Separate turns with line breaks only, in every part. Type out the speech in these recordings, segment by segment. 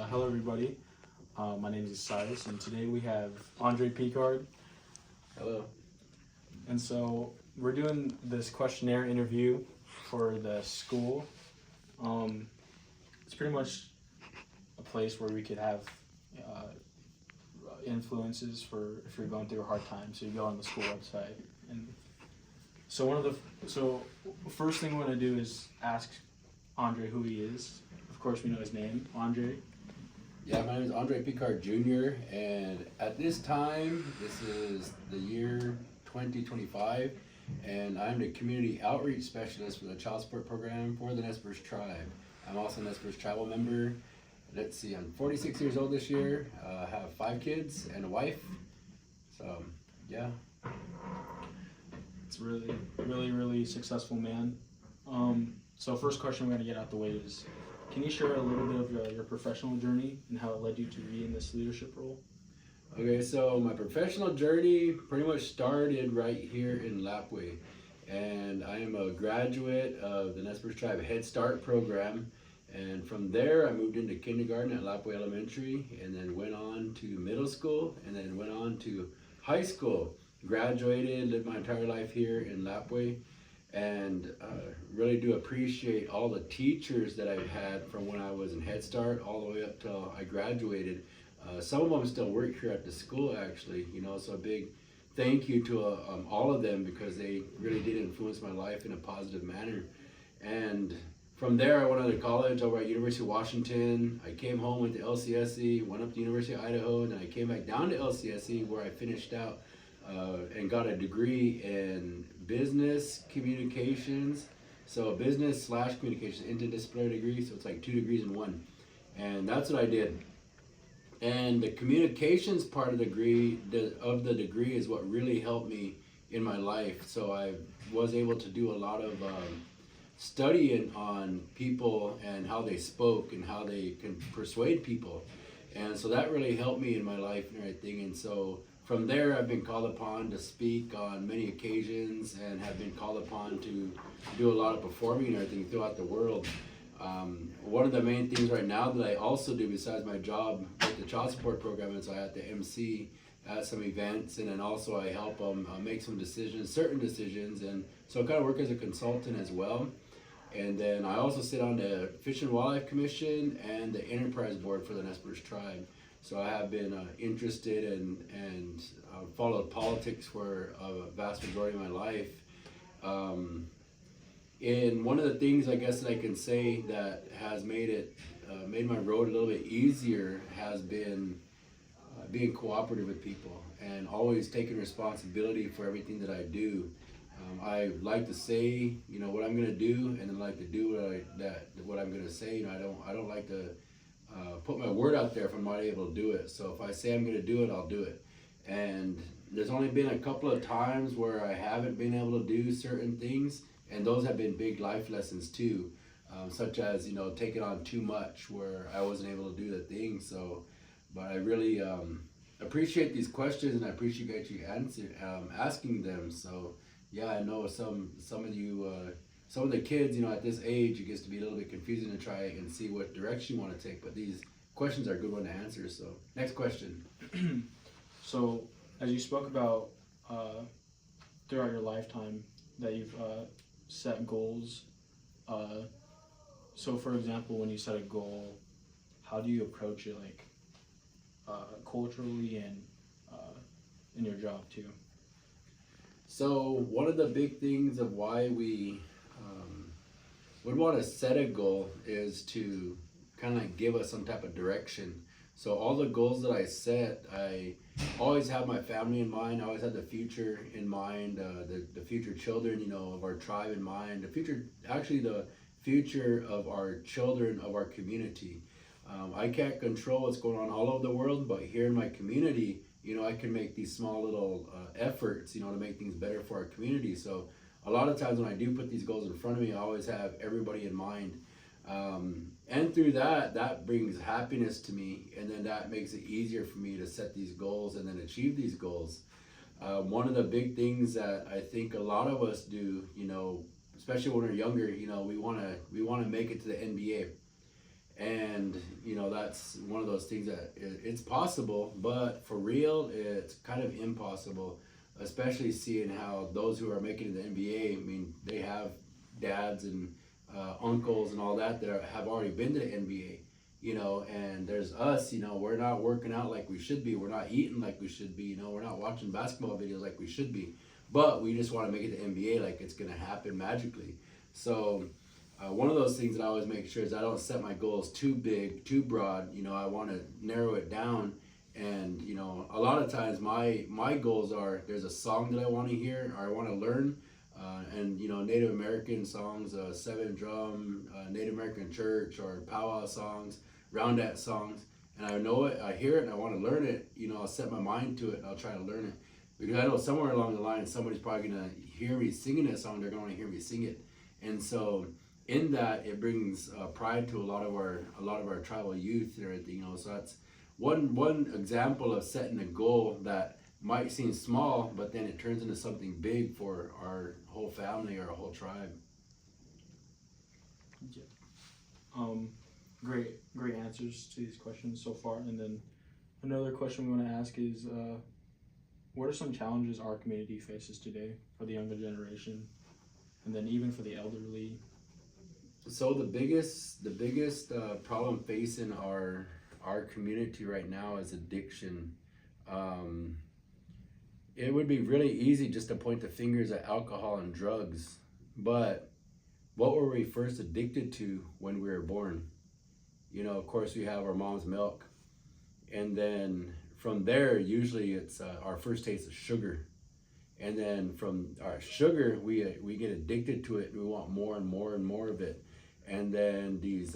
Hello, everybody. My name is Cyrus, and today we have Andre Picard.
Hello.
And so we're doing this questionnaire interview for the school. It's pretty much a place where we could have uh, influences for if you're going through a hard time. So you go on the school website, and so first thing we want to do is ask Andre who he is. Of course, we know his name, Andre.
Yeah, my name is Andre Picard Jr. And at this time, this is the year 2025, and I'm the community outreach specialist for the child support program for the Nez Perce tribe. I'm also a Nez Perce tribal member. Let's see, I'm 46 years old this year. Have 5 kids and a wife. So, yeah.
It's really successful man. So first question we're gonna get out the way is, can you share a little bit of your professional journey and how it led you to be in this leadership role?
Okay, so my professional journey pretty much started right here in Lapwai, and I am a graduate of the Nez Perce Tribe Head Start program, and from there I moved into kindergarten at Lapwai Elementary, and then went on to middle school, and then went on to high school. Graduated, lived my entire life here in Lapwai, and really do appreciate all the teachers that I've had from when I was in Head Start all the way up till I graduated. Some of them still work here at the school, actually, so a big thank you to all of them, because they really did influence my life in a positive manner. And from there I went on to college over at University of Washington. I came home, went to LCSE, went up to University of Idaho, and then I came back down to LCSE, where I finished out and got a degree in business communications. So a business/communications interdisciplinary degree, so it's like 2 degrees in one. And that's what I did. And the communications part of the degree is what really helped me in my life. So I was able to do a lot of studying on people and how they spoke and how they can persuade people. And so that really helped me in my life and everything. And so from there, I've been called upon to speak on many occasions, and have been called upon to do a lot of performing and everything throughout the world. One of the main things right now that I also do besides my job with the child support program is I have to MC at some events, and then also I help them make some decisions, certain decisions, and so I kind of work as a consultant as well. And then I also sit on the Fish and Wildlife Commission and the Enterprise Board for the Nez Perce Tribe. So I have been interested and followed politics for a vast majority of my life. And one of the things I guess that I can say that has made my road a little bit easier has been being cooperative with people and always taking responsibility for everything that I do. I like to say, what I'm going to do, and then like to do what I'm going to say. I don't like to put my word out there if I'm not able to do it. So if I say I'm going to do it, I'll do it. And there's only been a couple of times where I haven't been able to do certain things, and those have been big life lessons too, such as taking on too much where I wasn't able to do the thing. So, but I really appreciate these questions, and I appreciate you asking them. So yeah, I know some of you. Some of the kids, at this age, it gets to be a little bit confusing to try and see what direction you want to take, but these questions are a good one to answer. So, next question.
So, as you spoke about throughout your lifetime, that you've set goals. So, for example, when you set a goal, how do you approach it, like culturally and in your job too?
So, one of the big things of why we would want to set a goal is to kind of like give us some type of direction. So all the goals that I set, I always have my family in mind. I always have the future in mind, the future children, of our tribe in mind, the future of our children, of our community. I can't control what's going on all over the world, but here in my community, I can make these small little efforts, to make things better for our community. So a lot of times when I do put these goals in front of me, I always have everybody in mind. And through that brings happiness to me, and then that makes it easier for me to set these goals and then achieve these goals. One of the big things that I think a lot of us do, especially when we're younger, we want to make it to the NBA. And that's one of those things that it's possible, but for real it's kind of impossible, especially seeing how those who are making it to the NBA, I mean, they have dads and uncles and all that have already been to the NBA, and there's us, we're not working out like we should be, we're not eating like we should be, we're not watching basketball videos like we should be, but we just want to make it to NBA like it's going to happen magically. So one of those things that I always make sure is I don't set my goals too big, too broad. I want to narrow it down. And, a lot of times my goals are, there's a song that I want to hear or I want to learn. And, Native American songs, seven drum, Native American church or powwow songs, roundette songs. And I know it, I hear it, and I want to learn it. I'll set my mind to it and I'll try to learn it. Because I know somewhere along the line, somebody's probably going to hear me singing that song. They're going to hear me sing it. And so in that, it brings pride to a lot of our tribal youth and everything. So that's one example of setting a goal that might seem small, but then it turns into something big for our whole family or our whole tribe.
Yeah. Great answers to these questions so far. And then another question we want to ask is, what are some challenges our community faces today for the younger generation, and then even for the elderly?
So the biggest problem facing our community right now is addiction. It would be really easy just to point the fingers at alcohol and drugs, but what were we first addicted to when we were born? Of course, we have our mom's milk, and then from there, usually it's our first taste of sugar. And then from our sugar, we get addicted to it, and we want more and more and more of it. And then these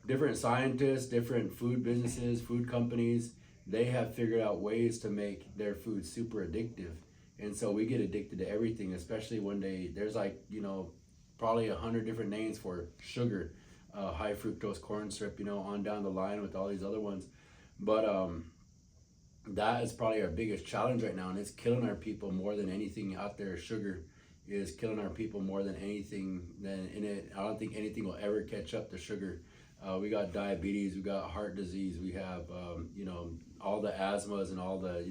different scientists, different food businesses, food companies, they have figured out ways to make their food super addictive. And so we get addicted to everything, especially when there's probably 100 different names for sugar, high fructose corn syrup, on down the line with all these other ones. But that is probably our biggest challenge right now, and it's killing our people more than anything out there. Sugar is killing our people more than anything. I don't think anything will ever catch up to sugar. We got diabetes, we got heart disease, we have all the asthmas and all the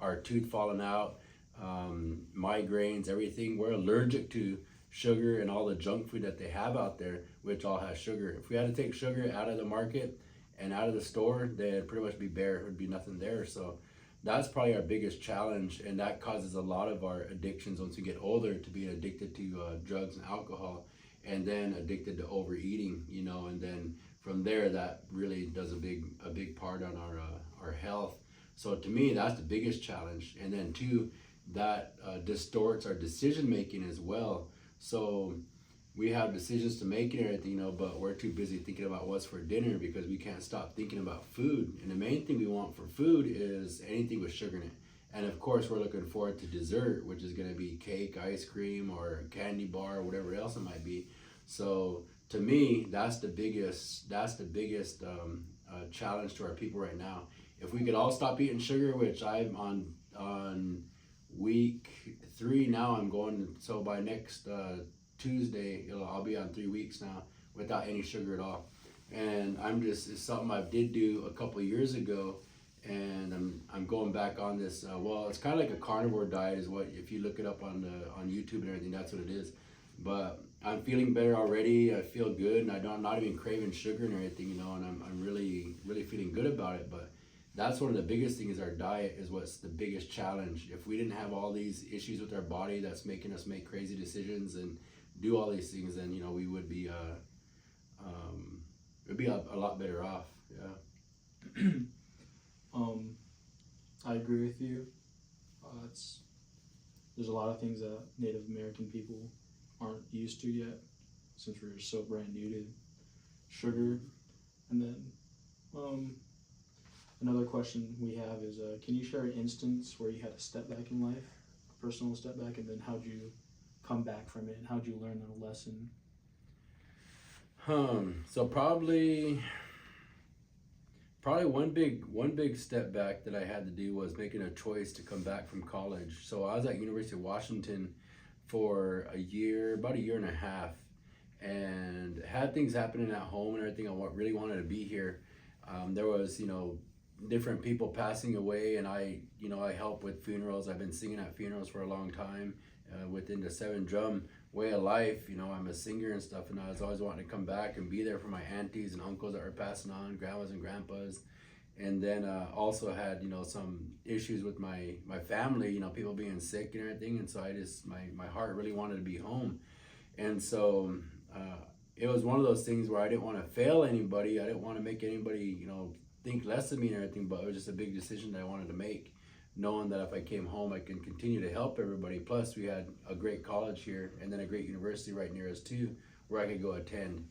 our tooth falling out, migraines, everything. We're allergic to sugar and all the junk food that they have out there, which all has sugar. If we had to take sugar out of the market and out of the store, then it'd pretty much be bare. It would be nothing there. So that's probably our biggest challenge, and that causes a lot of our addictions once we get older to be addicted to drugs and alcohol, and then addicted to overeating, and then from there that really does a big part on our health. So to me, that's the biggest challenge. And then two, that distorts our decision making as well. So we have decisions to make and everything, but we're too busy thinking about what's for dinner because we can't stop thinking about food. And the main thing we want for food is anything with sugar in it. And of course, we're looking forward to dessert, which is going to be cake, ice cream, or a candy bar, or whatever else it might be. So to me, that's the biggest challenge to our people right now. If we could all stop eating sugar, which I'm on week 3 now, I'm going. So by next Tuesday, I'll be on 3 weeks now without any sugar at all. And it's something I did do a couple of years ago, and I'm going back on this. It's kind of like a carnivore diet, is what, if you look it up on YouTube and everything, that's what it is. But I'm feeling better already. I feel good, and I'm not even craving sugar and everything, and I'm really feeling good about it. But that's one of the biggest things. Our diet is what's the biggest challenge. If we didn't have all these issues with our body that's making us make crazy decisions and do all these things, then we would be it'd be a lot better off. Yeah.
I agree with you. There's a lot of things that Native American people aren't used to yet, since we're so brand new to sugar. And then another question we have is, can you share an instance where you had a step back in life, a personal step back, and then how'd you come back from it, and how'd you learn a lesson?
So probably one big step back that I had to do was making a choice to come back from college. So I was at University of Washington for about a year and a half, and had things happening at home and everything. Really wanted to be here. There was, different people passing away, and I help with funerals. I've been singing at funerals for a long time, within the seven drum way of life. I'm a singer and stuff, and I was always wanting to come back and be there for my aunties and uncles that are passing on, grandmas and grandpas. And then also had some issues with my family, people being sick and everything, and so I just my heart really wanted to be home. And so it was one of those things where I didn't want to fail anybody. I didn't want to make anybody think less of me and everything, but it was just a big decision that I wanted to make, knowing that if I came home I can continue to help everybody. Plus we had a great college here and then a great university right near us too, where I could go attend.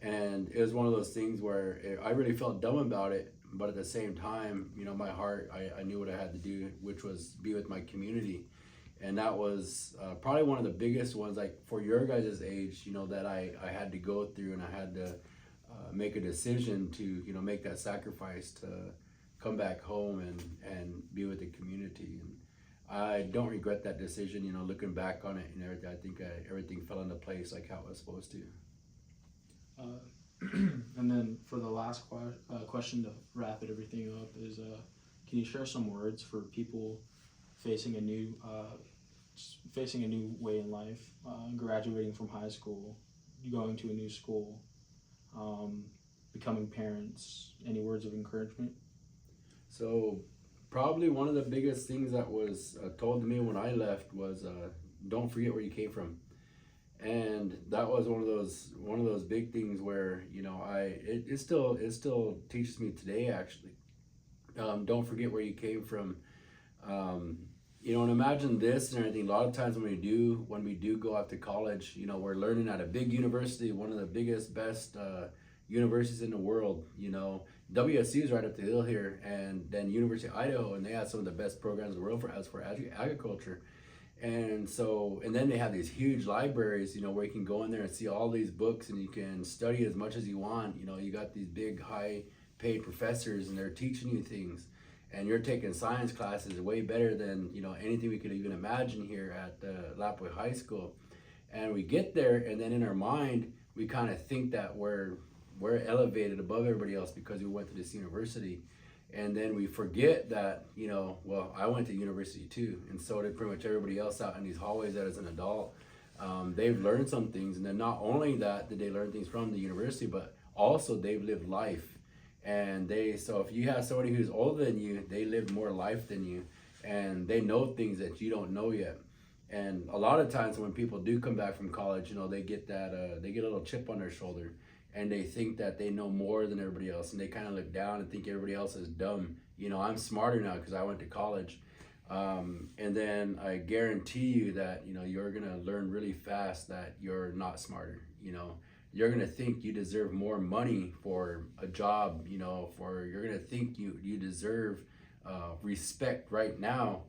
And it was one of those things where I really felt dumb about it, but at the same time, my heart, I knew what I had to do, which was be with my community. And that was probably one of the biggest ones, like for your guys' age, that I had to go through, and I had to make a decision to, make that sacrifice to come back home and be with the community. And I don't regret that decision, looking back on it and everything. I think everything fell into place like how it was supposed to.
And then for the last question to wrap everything up is, can you share some words for people facing a new way in life, graduating from high school, going to a new school, becoming parents? Any words of encouragement?
So probably one of the biggest things that was told to me when I left was don't forget where you came from. And that was one of those big things where it still teaches me today, actually. Don't forget where you came from. And imagine this and everything. A lot of times when we do go off to college, we're learning at a big university, one of the biggest, best universities in the world. WSU is right up the hill here, and then University of Idaho, and they have some of the best programs in the world for agriculture. And then they have these huge libraries, where you can go in there and see all these books, and you can study as much as you want. You got these big, high-paid professors, and they're teaching you things, and you're taking science classes way better than anything we could even imagine here at Lapwai High School. And we get there, and then in our mind, we kind of think that we're elevated above everybody else because we went to this university. And then we forget that, I went to university too, and so did pretty much everybody else out in these hallways that as an adult. They've learned some things, and then not only that did they learn things from the university, but also they've lived life. And so if you have somebody who's older than you, they live more life than you, and they know things that you don't know yet. And a lot of times when people do come back from college, they get that, they get a little chip on their shoulder. And they think that they know more than everybody else, and they kind of look down and think everybody else is dumb. I'm smarter now because I went to college. And then I guarantee you that, you're going to learn really fast that you're not smarter. You're going to think you deserve more money for a job, you're going to think you deserve respect right now,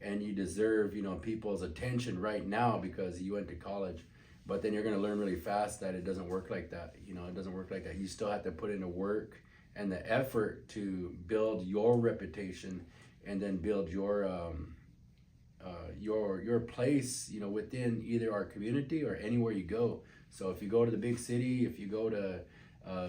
and you deserve, people's attention right now because you went to college. But then you're going to learn really fast that it doesn't work like that. It doesn't work like that. You still have to put in the work and the effort to build your reputation, and then build your place, within either our community or anywhere you go. So if you go to the big city, if you go to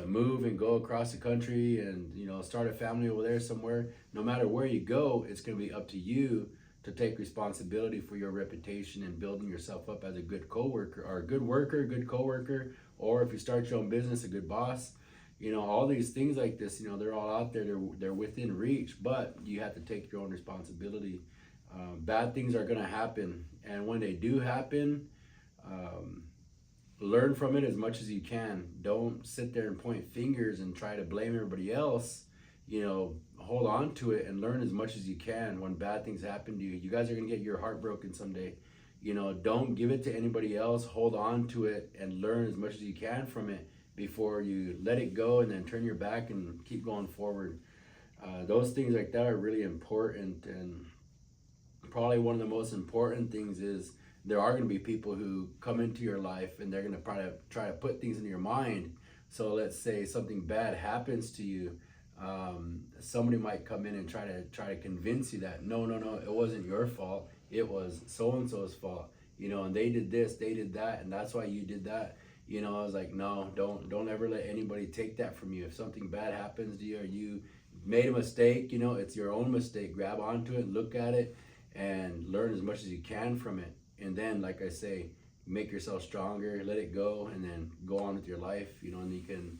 move and go across the country and start a family over there somewhere, no matter where you go, it's going to be up to you to take responsibility for your reputation and building yourself up as a good coworker, or a good worker, good coworker, or if you start your own business, a good boss. All these things like this, they're all out there, they're within reach, but you have to take your own responsibility. Bad things are gonna happen, and when they do happen, learn from it as much as you can. Don't sit there and point fingers and try to blame everybody else. Hold on to it and learn as much as you can when bad things happen to you. You guys are going to get your heart broken someday. Don't give it to anybody else. Hold on to it and learn as much as you can from it before you let it go and then turn your back and keep going forward. Those things like that are really important. And probably one of the most important things is there are going to be people who come into your life, and they're going to try to put things in your mind. So let's say something bad happens to you. Somebody might come in and try to convince you that no, it wasn't your fault, it was so-and-so's fault, and they did this, they did that, and that's why you did that. You know, I was like, no, don't ever let anybody take that from you. If something bad happens to you, or you made a mistake, you know, it's your own mistake. Grab onto it, look at it, and learn as much as you can from it. And then, like I say, make yourself stronger, let it go, and then go on with your life. You know, and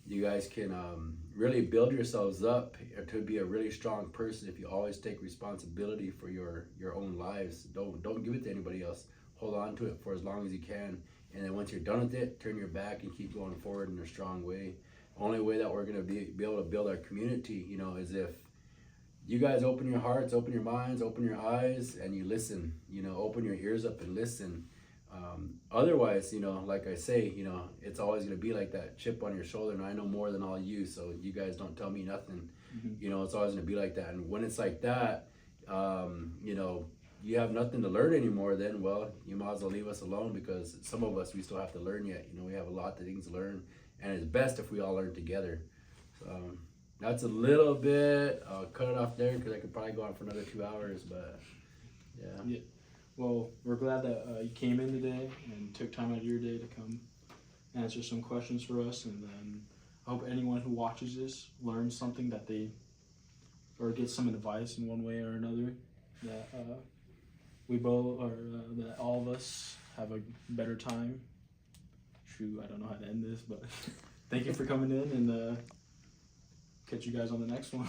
you guys can really build yourselves up to be a really strong person if you always take responsibility for your own lives. Don't give it to anybody else. Hold on to it for as long as you can, and then once you're done with it, turn your back and keep going forward in a strong way. Only way that we're going to be able to build our community, you know, is if you guys open your hearts, open your minds, open your eyes, and you listen. You know, open your ears up and listen. Otherwise, you know, like I say, you know, it's always going to be like that chip on your shoulder, and I know more than all you, so you guys don't tell me nothing. You know, it's always going to be like that. And when it's like that, you know, you have nothing to learn anymore, then, well, you might as well leave us alone, because some of us, we still have to learn yet. You know, we have a lot of things to learn, and it's best if we all learn together. So that's a little bit, I'll cut it off there because I could probably go on for another 2 hours, but yeah.
Well, we're glad that you came in today and took time out of your day to come answer some questions for us, and then I hope anyone who watches this learns something that they, or gets some advice in one way or another, that we both, or that all of us have a better time. Shoot, I don't know how to end this, but thank you for coming in, and catch you guys on the next one.